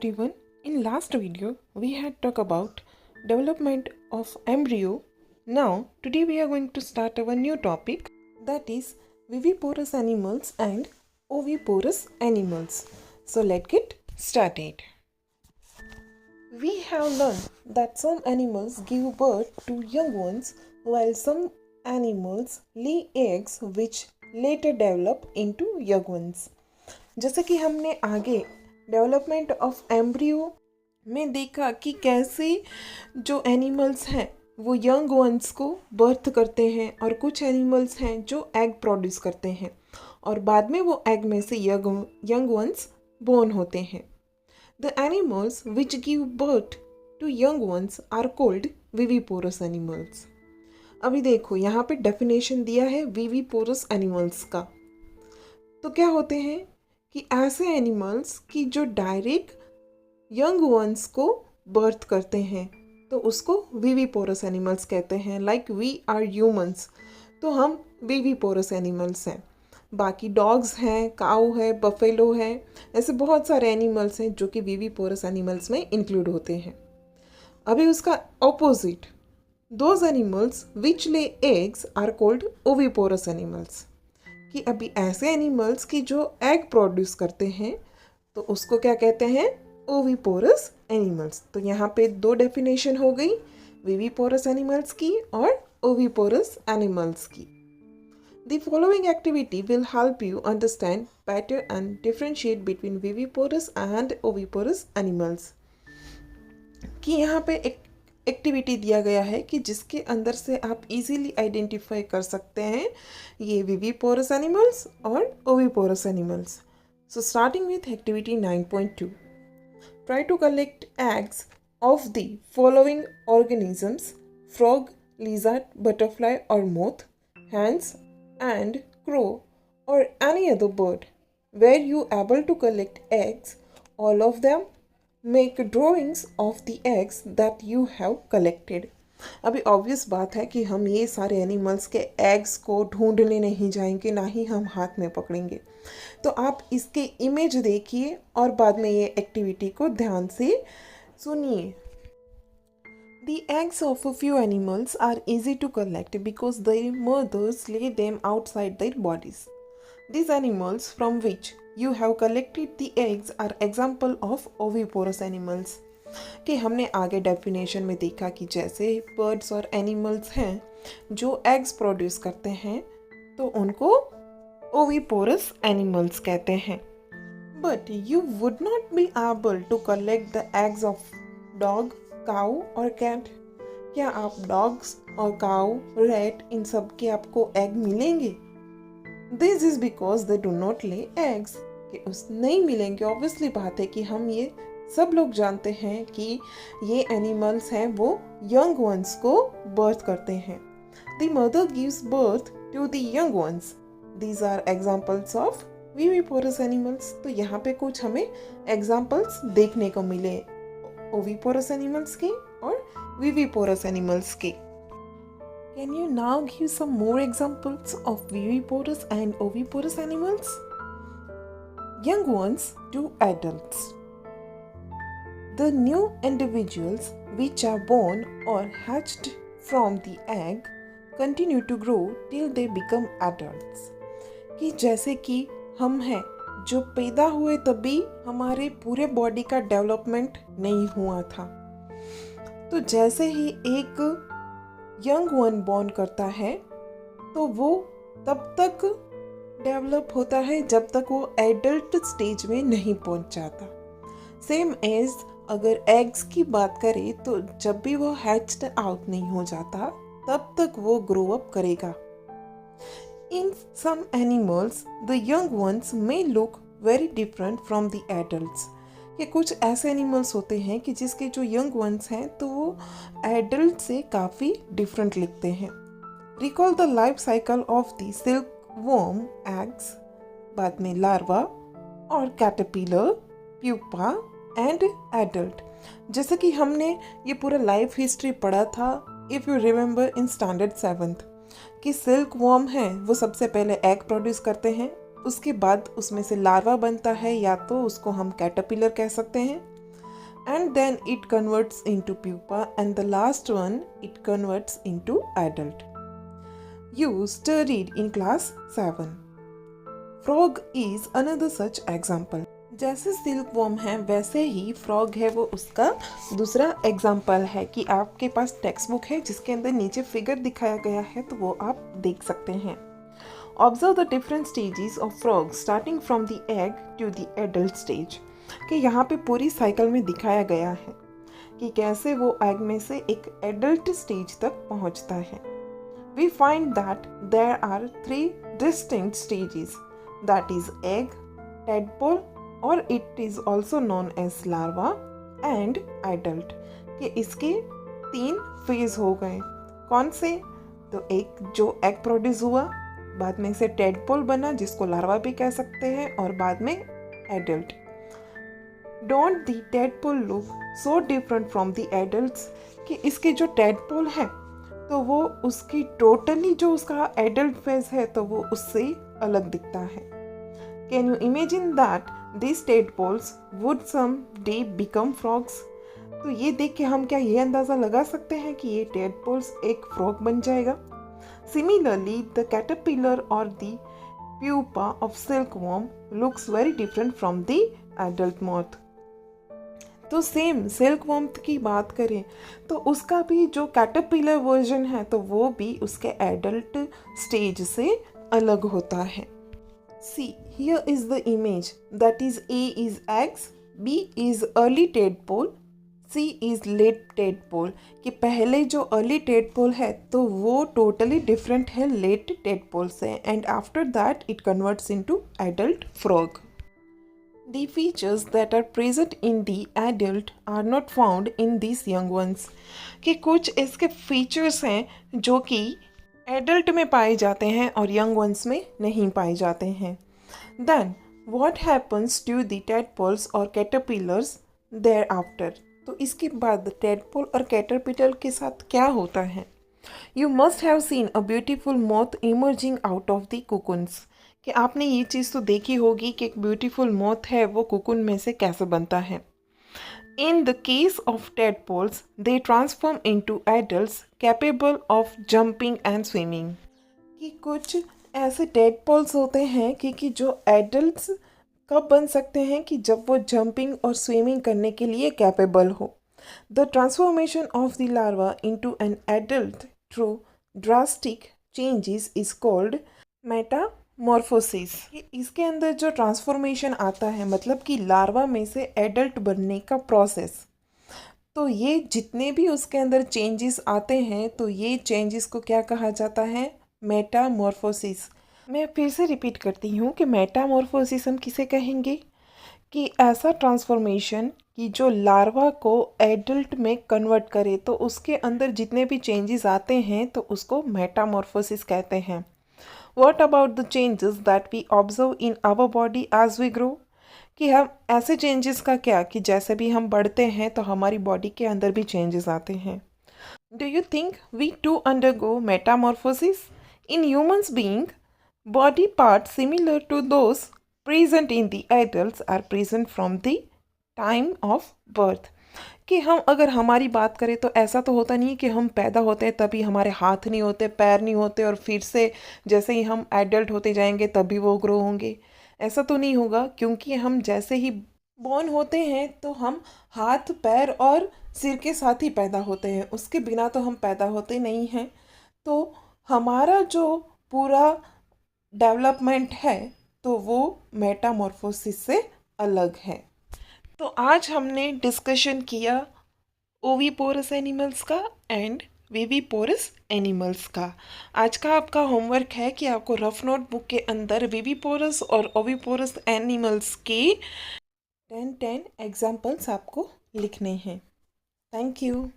everyone. In last video we had talked about development of embryo. Now today we are going to start our new topic, that is viviparous animals and oviparous animals. So let's get started. We have learned that some animals give birth to young ones while some animals lay eggs which later develop into young ones. जैसे कि हमने आगे development of embryo में देखा कि कैसे जो animals हैं वो यंग वंस को बर्थ करते हैं और कुछ एनिमल्स हैं जो एग प्रोड्यूस करते हैं और बाद में वो एग में से यंग वंस बोर्न होते हैं. The animals which give birth to young ones are called viviparous animals. अभी देखो यहाँ पे डेफिनेशन दिया है विविपोरस एनिमल्स का. तो क्या होते हैं कि ऐसे एनिमल्स की जो डायरेक्ट यंग वंस को बर्थ करते हैं तो उसको विविपोरस एनिमल्स कहते हैं. लाइक वी आर ह्यूमंस, तो हम विविपोरस एनिमल्स हैं. बाकी डॉग्स हैं, काऊ है, बफेलो है, ऐसे बहुत सारे एनिमल्स हैं जो कि विविपोरस एनिमल्स में इंक्लूड होते हैं. अभी उसका opposite, those animals which lay eggs are called oviparous animals. कि अभी ऐसे एनिमल्स की जो एग प्रोड्यूस करते हैं तो उसको क्या कहते हैं, ओविपोरस एनिमल्स. तो यहाँ पे दो डेफिनेशन हो गई, विविपोरस एनिमल्स की और ओविपोरस एनिमल्स की. The following activity will help you understand better and differentiate between viviparous and oviparous animals. कि यहाँ पे एक एक्टिविटी दिया गया है कि जिसके अंदर से आप इजीली आइडेंटिफाई कर सकते हैं ये विविपोरस एनिमल्स और oviparous animals. So starting with activity 9.2, try to collect eggs of the following organisms: frog, lizard, butterfly और मोथ, हैंस एंड क्रो और any other bird. Were you able to collect eggs, all of them make drawings of the eggs that you have collected. अभी obvious बात है कि हम ये सारे animals के एग्स को ढूंढने नहीं जाएंगे, ना ही हम हाथ में पकड़ेंगे. तो आप इसके इमेज देखिए और बाद में ये एक्टिविटी को ध्यान से सुनिए. The eggs of a few animals are easy to collect because their mothers lay them outside their bodies. These animals from which you have collected the eggs are example of oviporous animals. कि हमने आगे definition में देखा कि जैसे birds और animals हैं जो एग्स प्रोड्यूस करते हैं तो उनको ओविपोरस एनिमल्स कहते हैं. But you would not be able to collect the eggs of dog, cow और कैट. क्या आप डॉग्स और काऊ, रैट, इन सब के आपको एग मिलेंगे? This is because they do not lay eggs. कि उस नहीं मिलेंगे. ऑब्वियसली बात है कि हम ये सब लोग जानते हैं कि ये एनिमल्स हैं वो यंग वंस को बर्थ करते हैं. The mother gives birth to the young ones. These are examples of viviparous animals. तो यहाँ पे कुछ हमें एग्जाम्पल्स देखने को मिले ओविपोरस एनिमल्स के और विविपोरस एनिमल्स के. Can you now give some more examples of viviporous and oviporous animals? Young ones to adults. The new individuals which are born or hatched from the egg continue to grow till they become adults. कि जैसे कि हम हैं जो पैदा हुए तभी हमारे पूरे बॉडी का डेवलपमेंट नहीं हुआ था. तो जैसे ही एक यंग वन बॉर्न करता है तो वो तब तक डेवलप होता है जब तक वो एडल्ट स्टेज में नहीं पहुंच जाता. सेम एज अगर एग्स की बात करें तो जब भी वो हैच्ड आउट नहीं हो जाता तब तक वो ग्रो अप करेगा. In some animals the young ones may look very different from the adults. कि कुछ ऐसे एनिमल्स होते हैं कि जिसके जो यंग वंस हैं तो वो एडल्ट से काफ़ी डिफरेंट लिखते हैं. Recall the life cycle of the silk worm eggs, बाद में लार्वा और कैटरपिलर, प्यूपा एंड एडल्ट. जैसे कि हमने ये पूरा लाइफ हिस्ट्री पढ़ा था if you remember in standard 7th कि सिल्क वर्म है वो सबसे पहले एग प्रोड्यूस करते हैं, उसके बाद उसमें से लार्वा बनता है, या तो उसको हम कैटरपिलर कह सकते हैं, and then it converts into pupa, and the last one it converts into adult. You studied in class 7. Frog is another such example. जैसे सिल्क वॉर्म है वैसे ही फ्रॉग है वो उसका दूसरा एग्जाम्पल है कि आपके पास टेक्स्ट बुक है जिसके अंदर नीचे फिगर दिखाया गया है तो वो आप देख सकते हैं. Observe the different stages of frog starting from the egg to the adult stage. कि यहाँ पे पूरी साइकिल में दिखाया गया है कि कैसे वो एग में से एक एडल्ट स्टेज तक पहुँचता है. We find that there are 3 distinct stages, that is egg, tadpole और it is also known as larva and adult. कि इसके 3 फेज हो गए. कौन से? तो एक जो एग प्रोड्यूस हुआ, बाद में से टेडपोल बना जिसको लार्वा भी कह सकते हैं, और बाद में adult. Don't the tadpole look so different from the adults. कि इसके जो टेडपोल है तो वो उसकी टोटली जो उसका एडल्ट फेज है तो वो उससे अलग दिखता है. Can you imagine that these tadpoles would someday become frogs? तो ये देख के हम क्या ये अंदाज़ा लगा सकते हैं कि ये tadpoles एक frog बन जाएगा. Similarly, the caterpillar or the pupa of silkworm looks very different from the adult moth. तो सेम सिल्कवॉर्म की बात करें तो उसका भी जो कैटरपिलर वर्जन है तो वो भी उसके एडल्ट स्टेज से अलग होता है. See, here is the image, that is A is eggs, B is early tadpole, C is late tadpole. कि पहले जो early tadpole है तो वो totally different है late tadpole से, and after that it converts into adult frog. The features that are present in the adult are not found in these young ones. कि कुछ इसके features हैं जो कि एडल्ट में पाए जाते हैं और यंग वंस में नहीं पाए जाते हैं. Then what happens to the tadpoles or caterpillars thereafter? तो इसके बाद tadpole और caterpillar के साथ क्या होता है? You must have seen a beautiful moth emerging out of the cocoons. कि आपने ये चीज़ तो देखी होगी कि एक ब्यूटीफुल moth है वो कोकून में से कैसे बनता है. In the case of tadpoles, they transform into adults capable of jumping and swimming. कि कुछ ऐसे tadpoles होते हैं कि जो adults कब बन सकते हैं कि जब वो jumping और swimming करने के लिए capable हो. The transformation of the larva into an adult through drastic changes is called Metamorphosis. इसके अंदर जो ट्रांसफॉर्मेशन आता है मतलब कि लार्वा में से एडल्ट बनने का प्रोसेस, तो ये जितने भी उसके अंदर चेंजेस आते हैं तो ये चेंजेस को क्या कहा जाता है? मेटामॉर्फोसिस. मैं फिर से रिपीट करती हूँ कि मेटामॉर्फोसिस हम किसे कहेंगे? कि ऐसा ट्रांसफॉर्मेशन कि जो लार्वा को एडल्ट में कन्वर्ट करे, तो उसके अंदर जितने भी चेंजेस आते हैं तो उसको मेटामॉर्फोसिस कहते हैं. What about the changes that we observe in our body as we grow? कि हम ऐसे चेंजेस का क्या कि जैसे भी हम बढ़ते हैं तो हमारी बॉडी के अंदर भी चेंजेस आते हैं. Do you think we too undergo metamorphosis? In humans being, body parts similar to those present in the adults are present from the time of birth. कि हम अगर हमारी बात करें तो ऐसा तो होता नहीं है कि हम पैदा होते हैं तभी हमारे हाथ नहीं होते, पैर नहीं होते और फिर से जैसे ही हम एडल्ट होते जाएंगे तभी वो ग्रो होंगे. ऐसा तो नहीं होगा, क्योंकि हम जैसे ही बॉर्न होते हैं तो हम हाथ, पैर और सिर के साथ ही पैदा होते हैं, उसके बिना तो हम पैदा होते नहीं हैं. तो हमारा जो पूरा डेवलपमेंट है तो वो मेटामॉर्फोसिस से अलग है. तो आज हमने डिस्कशन किया ओविपोरस एनिमल्स का एंड विविपोरस एनिमल्स का. आज का आपका होमवर्क है कि आपको रफ नोट बुक के अंदर विविपोरस और ओविपोरस एनिमल्स के 10 एग्जाम्पल्स आपको लिखने हैं. Thank you.